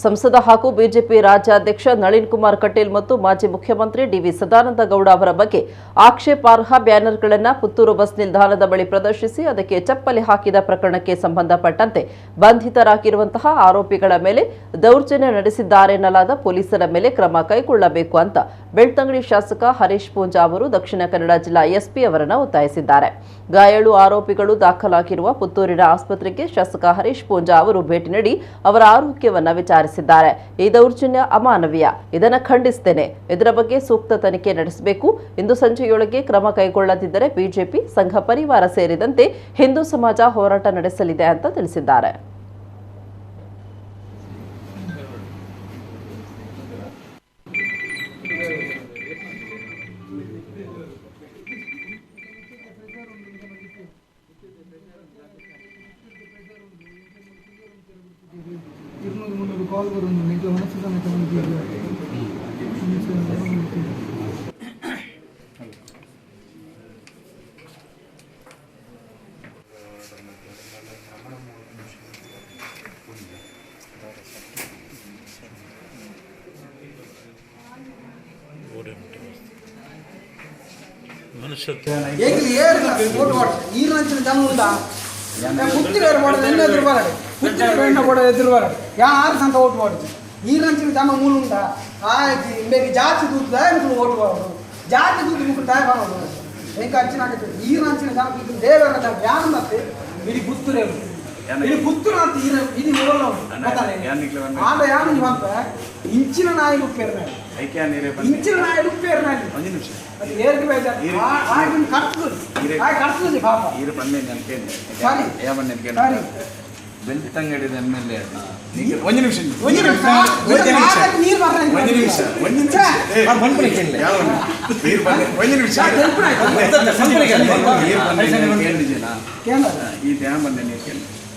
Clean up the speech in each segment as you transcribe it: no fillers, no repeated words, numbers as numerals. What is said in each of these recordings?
ಸಂಸದ ಹಾಗೂ ಬಿಜೆಪಿ ರಾಜ್ಯಾಧ್ಯಕ್ಷ ನಳಿನ್ ಕುಮಾರ್ ಕಟೀಲ್ ಮತ್ತು ಮಾಜಿ ಮುಖ್ಯಮಂತ್ರಿ ಡಿವಿ ಸದಾನಂದ ಗೌಡ ಅವರ ಬಗ್ಗೆ ಆಕ್ಷೇಪಾರ್ಹ ಬ್ಯಾನರ್ಗಳನ್ನು ಪುತ್ತೂರು ಬಸ್ ನಿಲ್ದಾಣದ ಬಳಿ ಪ್ರದರ್ಶಿಸಿ ಅದಕ್ಕೆ ಚಪ್ಪಲಿ ಹಾಕಿದ ಪ್ರಕರಣಕ್ಕೆ ಸಂಬಂಧಪಟ್ಟಂತೆ ಬಂಧಿತರಾಗಿರುವಂತಹ ಆರೋಪಿಗಳ ಮೇಲೆ ದೌರ್ಜನ್ಯ ನಡೆಸಿದ್ದಾರೆನ್ನಲಾದ ಪೊಲೀಸರ ಮೇಲೆ ಕ್ರಮ ಕೈಗೊಳ್ಳಬೇಕು ಅಂತ ಬೆಳ್ತಂಗಡಿ ಶಾಸಕ ಹರೀಶ್ ಪೂಂಜಾ ಅವರು ದಕ್ಷಿಣ ಕನ್ನಡ ಜಿಲ್ಲಾ ಎಸ್ಪಿ ಅವರನ್ನು ಒತ್ತಾಯಿಸಿದ್ದಾರೆ. ಗಾಯಾಳು ಆರೋಪಿಗಳು ದಾಖಲಾಗಿರುವ ಪುತ್ತೂರಿನ ಆಸ್ಪತ್ರೆಗೆ ಶಾಸಕ ಹರೀಶ್ ಪೂಂಜಾ ಅವರು ಭೇಟಿ ನೀಡಿ ಅವರ ಆರೋಗ್ಯವನ್ನು ವಿಚಾರಿಸಿದ್ದಾರೆ. ಈ ದೌರ್ಜನ್ಯ ಅಮಾನವೀಯ, ಇದನ್ನು ಖಂಡಿಸುತ್ತೇನೆ. ಇದರ ಬಗ್ಗೆ ಸೂಕ್ತ ತನಿಖೆ ನಡೆಸಬೇಕು. ಇಂದು ಸಂಜೆಯೊಳಗೆ ಕ್ರಮ ಕೈಗೊಳ್ಳದಿದ್ದರೆ ಬಿಜೆಪಿ, ಸಂಘ ಪರಿವಾರ ಸೇರಿದಂತೆ ಹಿಂದೂ ಸಮಾಜ ಹೋರಾಟ ನಡೆಸಲಿದೆ ಅಂತ ತಿಳಿಸಿದ್ದಾರೆ. ಕಾಲ್ ಬರೋದು ನಿಮಗೆ ಮನಸ್ಸು ಸಮೇತ ಯಾರು ಸಂತ ಓಟ್ ಮಾಡುದು ಈ ರಂಚಿನ ಜನ ಮೂಲ ಉಂಟಾ ಬೇಗ ಜಾತಿ ದೂರದ ಓಟ್ ಮಾಡೋದು ಜಾತಿ ದೂರ ಮುಖ ತಾಯಿ ಮಾಡೋದು ಹೆಂಗ ಅಂಚಿನ ಆಗತ್ತೆ ಈ ರಂಚಿನ ಜನ ದೇವರ ಜ್ಞಾನ ಮತ್ತೆ ಇಡೀ ಪುತ್ತೂರೇ ಇಡೀ ಪುತ್ತೂರು ಅಂತ ಇದು ಆದ ಯಾನು ಅಂತ ಇಂಚಿನ ನಾಯಿ ಉಪ್ಪೇರ್ನ ಇಂಚಿನ ನಾಯಿ ಉಪ್ಪೇರ್ನ ಏರ್ಗೆ ಬೇಜಾರು ಆಗಿನ ಕಟ್ತದೆ ಪಾಪ ಸರಿ ಬೆಳ್ತಂಗಡಿ ಎಮ್ಎಲ್ಎ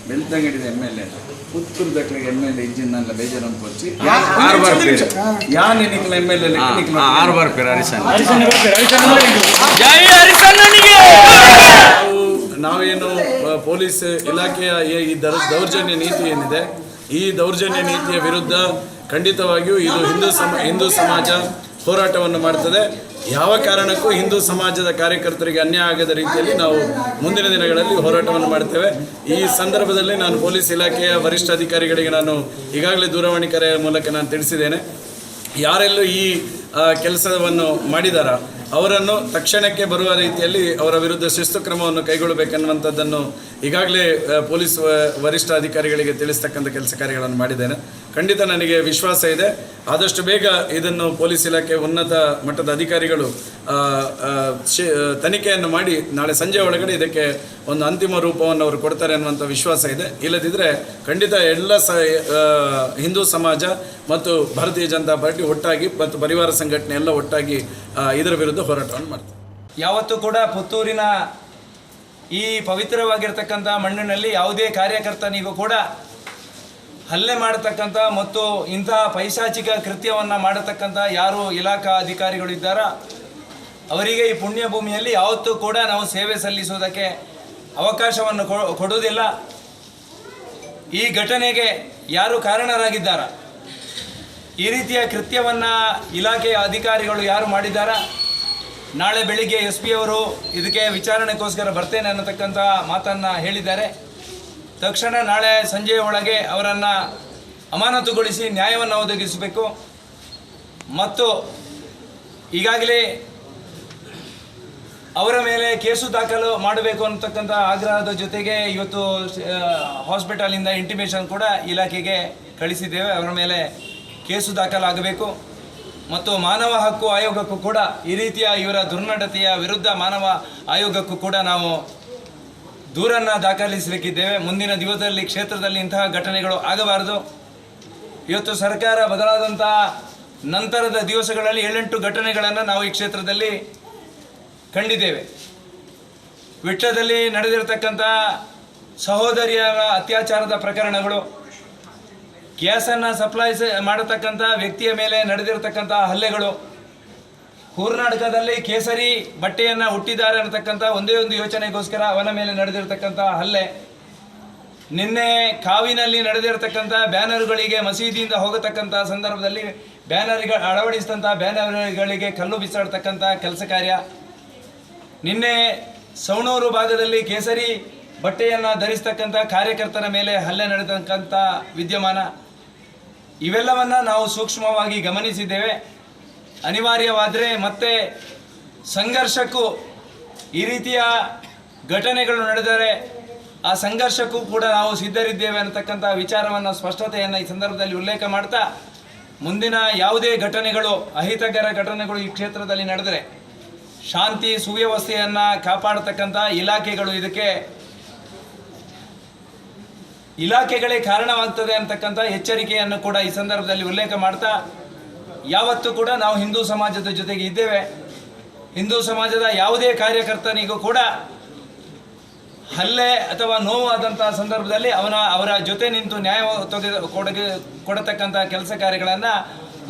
ಬೆಳ್ತಂಗಡಿ ಎಮ್ಎಲ್ಎ ಪುತ್ತೂರು ದಕ್ಕಲಿಗೆ ಎಮ್ಎಲ್ಎ ಇಜ್ಜಿನಲ್ಲ ಬೇಜಾರನ್ನು ಪೋಚಿ ಯಾನ್ ಎನ್ನಿಕಲ ಎಮ್ಎಲ್ಎ ಆರು ಬರ್ಪೇರು ನಾವೇನು ಪೊಲೀಸ್ ಇಲಾಖೆಯ ಈ ದೌರ್ಜನ್ಯ ನೀತಿ ಏನಿದೆ, ಈ ದೌರ್ಜನ್ಯ ನೀತಿಯ ವಿರುದ್ಧ ಖಂಡಿತವಾಗಿಯೂ ಇದು ಹಿಂದೂ ಸಮಾಜ ಹೋರಾಟವನ್ನು ಮಾಡ್ತದೆ. ಯಾವ ಕಾರಣಕ್ಕೂ ಹಿಂದೂ ಸಮಾಜದ ಕಾರ್ಯಕರ್ತರಿಗೆ ಅನ್ಯಾಯ ಆಗದ ರೀತಿಯಲ್ಲಿ ನಾವು ಮುಂದಿನ ದಿನಗಳಲ್ಲಿ ಹೋರಾಟವನ್ನು ಮಾಡ್ತೇವೆ. ಈ ಸಂದರ್ಭದಲ್ಲಿ ನಾನು ಪೊಲೀಸ್ ಇಲಾಖೆಯ ವರಿಷ್ಠ ಅಧಿಕಾರಿಗಳಿಗೆ ನಾನು ಈಗಾಗಲೇ ದೂರವಾಣಿ ಕರೆಯ ಮೂಲಕ ನಾನು ತಿಳಿಸಿದ್ದೇನೆ. ಯಾರೆಲ್ಲೂ ಈ ಕೆಲಸವನ್ನು ಮಾಡಿದಾರ ಅವರನ್ನು ತಕ್ಷಣಕ್ಕೆ ಬರುವ ರೀತಿಯಲ್ಲಿ ಅವರ ವಿರುದ್ಧ ಶಿಸ್ತು ಕ್ರಮವನ್ನು ಕೈಗೊಳ್ಳಬೇಕನ್ನುವಂಥದ್ದನ್ನು ಈಗಾಗಲೇ ಪೊಲೀಸ್ ವರಿಷ್ಠ ಅಧಿಕಾರಿಗಳಿಗೆ ತಿಳಿಸ್ತಕ್ಕಂಥ ಕೆಲಸ ಕಾರ್ಯಗಳನ್ನು ಮಾಡಿದ್ದೇನೆ. ಖಂಡಿತ ನನಗೆ ವಿಶ್ವಾಸ ಇದೆ, ಆದಷ್ಟು ಬೇಗ ಇದನ್ನು ಪೊಲೀಸ್ ಇಲಾಖೆ ಉನ್ನತ ಮಟ್ಟದ ಅಧಿಕಾರಿಗಳು ತನಿಖೆಯನ್ನು ಮಾಡಿ ನಾಳೆ ಸಂಜೆ ಒಳಗಡೆ ಇದಕ್ಕೆ ಒಂದು ಅಂತಿಮ ರೂಪವನ್ನು ಅವರು ಕೊಡ್ತಾರೆ ಅನ್ನುವಂಥ ವಿಶ್ವಾಸ ಇದೆ. ಇಲ್ಲದಿದ್ದರೆ ಖಂಡಿತ ಎಲ್ಲ ಹಿಂದೂ ಸಮಾಜ ಮತ್ತು ಭಾರತೀಯ ಜನತಾ ಪಾರ್ಟಿ ಒಟ್ಟಾಗಿ ಮತ್ತು ಪರಿವಾರ ಸಂಘಟನೆ ಎಲ್ಲ ಒಟ್ಟಾಗಿ ಇದರ ವಿರುದ್ಧ ಹೋರಾಟವನ್ನು ಮಾಡ್ತಾರೆ. ಯಾವತ್ತೂ ಕೂಡ ಪುತ್ತೂರಿನ ಈ ಪವಿತ್ರವಾಗಿರ್ತಕ್ಕಂಥ ಮಣ್ಣಿನಲ್ಲಿ ಯಾವುದೇ ಕಾರ್ಯಕರ್ತನಿಗೂ ಕೂಡ ಹಲ್ಲೆ ಮಾಡತಕ್ಕಂಥ ಮತ್ತು ಇಂತಹ ಪೈಶಾಚಿಕ ಕೃತ್ಯವನ್ನು ಮಾಡತಕ್ಕಂಥ ಯಾರು ಇಲಾಖಾ ಅಧಿಕಾರಿಗಳಿದ್ದಾರೋ ಅವರಿಗೆ ಈ ಪುಣ್ಯ ಭೂಮಿಯಲ್ಲಿ ಯಾವತ್ತೂ ಕೂಡ ನಾವು ಸೇವೆ ಸಲ್ಲಿಸುವುದಕ್ಕೆ ಅವಕಾಶವನ್ನು ಕೊಡುವುದಿಲ್ಲ. ಈ ಘಟನೆಗೆ ಯಾರು ಕಾರಣರಾಗಿದ್ದಾರ, ಈ ರೀತಿಯ ಕೃತ್ಯವನ್ನು ಇಲಾಖೆಯ ಅಧಿಕಾರಿಗಳು ಯಾರು ಮಾಡಿದ್ದಾರ, ನಾಳೆ ಬೆಳಿಗ್ಗೆ SP ಅವರು ಇದಕ್ಕೆ ವಿಚಾರಣೆಗೋಸ್ಕರ ಬರ್ತೇನೆ ಅನ್ನತಕ್ಕಂಥ ಮಾತನ್ನು ಹೇಳಿದ್ದಾರೆ. ತಕ್ಷಣ ನಾಳೆ ಸಂಜೆಯ ಒಳಗೆ ಅವರನ್ನು ಅಮಾನತುಗೊಳಿಸಿ ನ್ಯಾಯವನ್ನು ಒದಗಿಸಬೇಕು. ಮತ್ತು ಈಗಾಗಲೇ ಅವರ ಮೇಲೆ ಕೇಸು ದಾಖಲು ಮಾಡಬೇಕು ಅನ್ನತಕ್ಕಂಥ ಆಗ್ರಹದ ಜೊತೆಗೆ ಇವತ್ತು ಹಾಸ್ಪಿಟಲಿಂದ ಇಂಟಿಮೇಷನ್ ಕೂಡ ಇಲಾಖೆಗೆ ಕಳಿಸಿದ್ದೇವೆ. ಅವರ ಮೇಲೆ ಕೇಸು ದಾಖಲಾಗಬೇಕು ಮತ್ತು ಮಾನವ ಹಕ್ಕು ಆಯೋಗಕ್ಕೂ ಕೂಡ ಈ ರೀತಿಯ ಇವರ ದುರ್ನಡತೆಯ ವಿರುದ್ಧ ಮಾನವ ಆಯೋಗಕ್ಕೂ ಕೂಡ ನಾವು ದೂರನ್ನು ದಾಖಲಿಸಲಿಕ್ಕಿದ್ದೇವೆ. ಮುಂದಿನ ದಿವಸದಲ್ಲಿ ಕ್ಷೇತ್ರದಲ್ಲಿ ಇಂತಹ ಘಟನೆಗಳು ಆಗಬಾರದು. ಇವತ್ತು ಸರ್ಕಾರ ಬದಲಾದಂಥ ನಂತರದ ದಿವಸಗಳಲ್ಲಿ 7-8 ಘಟನೆಗಳನ್ನು ನಾವು ಈ ಕ್ಷೇತ್ರದಲ್ಲಿ ಕಂಡಿದ್ದೇವೆ. ವಿಟ್ಲದಲ್ಲಿ ನಡೆದಿರತಕ್ಕಂಥ ಸಹೋದರಿಯರ ಅತ್ಯಾಚಾರದ ಪ್ರಕರಣಗಳು, ಗ್ಯಾಸನ್ನು ಸಪ್ಲೈ ಮಾಡತಕ್ಕಂಥ ವ್ಯಕ್ತಿಯ ಮೇಲೆ ನಡೆದಿರತಕ್ಕಂಥ ಹಲ್ಲೆಗಳು, ಕರ್ನಾಟಕದಲ್ಲಿ ಕೇಸರಿ ಬಟ್ಟೆಯನ್ನು ಹುಟ್ಟಿದ್ದಾರೆ ಅನ್ನತಕ್ಕಂಥ ಒಂದೇ ಒಂದು ಯೋಚನೆಗೋಸ್ಕರ ಅವನ ಮೇಲೆ ನಡೆದಿರತಕ್ಕಂಥ ಹಲ್ಲೆ, ನಿನ್ನೆ ಕಾವಿನಲ್ಲಿ ನಡೆದಿರತಕ್ಕಂಥ ಬ್ಯಾನರ್ಗಳಿಗೆ ಮಸೀದಿಯಿಂದ ಹೋಗತಕ್ಕಂಥ ಸಂದರ್ಭದಲ್ಲಿ ಅಳವಡಿಸಿದಂಥ ಬ್ಯಾನರ್ಗಳಿಗೆ ಕಲ್ಲು ಬಿಸಾಡ್ತಕ್ಕಂಥ ಕೆಲಸ ಕಾರ್ಯ, ನಿನ್ನೆ ಸವಣೂರು ಭಾಗದಲ್ಲಿ ಕೇಸರಿ ಬಟ್ಟೆಯನ್ನು ಧರಿಸ್ತಕ್ಕಂಥ ಕಾರ್ಯಕರ್ತರ ಮೇಲೆ ಹಲ್ಲೆ ನಡೆತಕ್ಕಂಥ ವಿದ್ಯಮಾನ, ಇವೆಲ್ಲವನ್ನು ನಾವು ಸೂಕ್ಷ್ಮವಾಗಿ ಗಮನಿಸಿದ್ದೇವೆ. ಅನಿವಾರ್ಯವಾದರೆ ಮತ್ತೆ ಸಂಘರ್ಷಕ್ಕೂ ಈ ರೀತಿಯ ಘಟನೆಗಳು ನಡೆದರೆ ಆ ಸಂಘರ್ಷಕ್ಕೂ ಕೂಡ ನಾವು ಸಿದ್ಧರಿದ್ದೇವೆ ಅನ್ನತಕ್ಕಂಥ ವಿಚಾರವನ್ನು ಸ್ಪಷ್ಟತೆಯನ್ನು ಈ ಸಂದರ್ಭದಲ್ಲಿ ಉಲ್ಲೇಖ ಮಾಡ್ತಾ, ಮುಂದಿನ ಯಾವುದೇ ಘಟನೆಗಳು ಅಹಿತಕರ ಘಟನೆಗಳು ಈ ಕ್ಷೇತ್ರದಲ್ಲಿ ನಡೆದರೆ ಶಾಂತಿ ಸುವ್ಯವಸ್ಥೆಯನ್ನು ಕಾಪಾಡತಕ್ಕಂಥ ಇಲಾಖೆಗಳೇ ಕಾರಣವಾಗ್ತದೆ ಅಂತಕ್ಕಂಥ ಎಚ್ಚರಿಕೆಯನ್ನು ಕೂಡ ಈ ಸಂದರ್ಭದಲ್ಲಿ ಉಲ್ಲೇಖ ಮಾಡ್ತಾ, ಯಾವತ್ತೂ ಕೂಡ ನಾವು ಹಿಂದೂ ಸಮಾಜದ ಜೊತೆಗೆ ಇದ್ದೇವೆ. ಹಿಂದೂ ಸಮಾಜದ ಯಾವುದೇ ಕಾರ್ಯಕರ್ತನಿಗೂ ಕೂಡ ಹಲ್ಲೆ ಅಥವಾ ನೋವಾದಂಥ ಸಂದರ್ಭದಲ್ಲಿ ಅವರ ಜೊತೆ ನಿಂತು ನ್ಯಾಯ ಕೊಡತಕ್ಕಂಥ ಕೆಲಸ ಕಾರ್ಯಗಳನ್ನು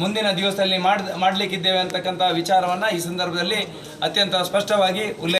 ಮುಂದಿನ ದಿವಸದಲ್ಲಿ ಮಾಡಲಿಕ್ಕಿದ್ದೇವೆ ಅಂತಕ್ಕಂಥ ವಿಚಾರವನ್ನು ಈ ಸಂದರ್ಭದಲ್ಲಿ ಅತ್ಯಂತ ಸ್ಪಷ್ಟವಾಗಿ ಉಲ್ಲೇಖ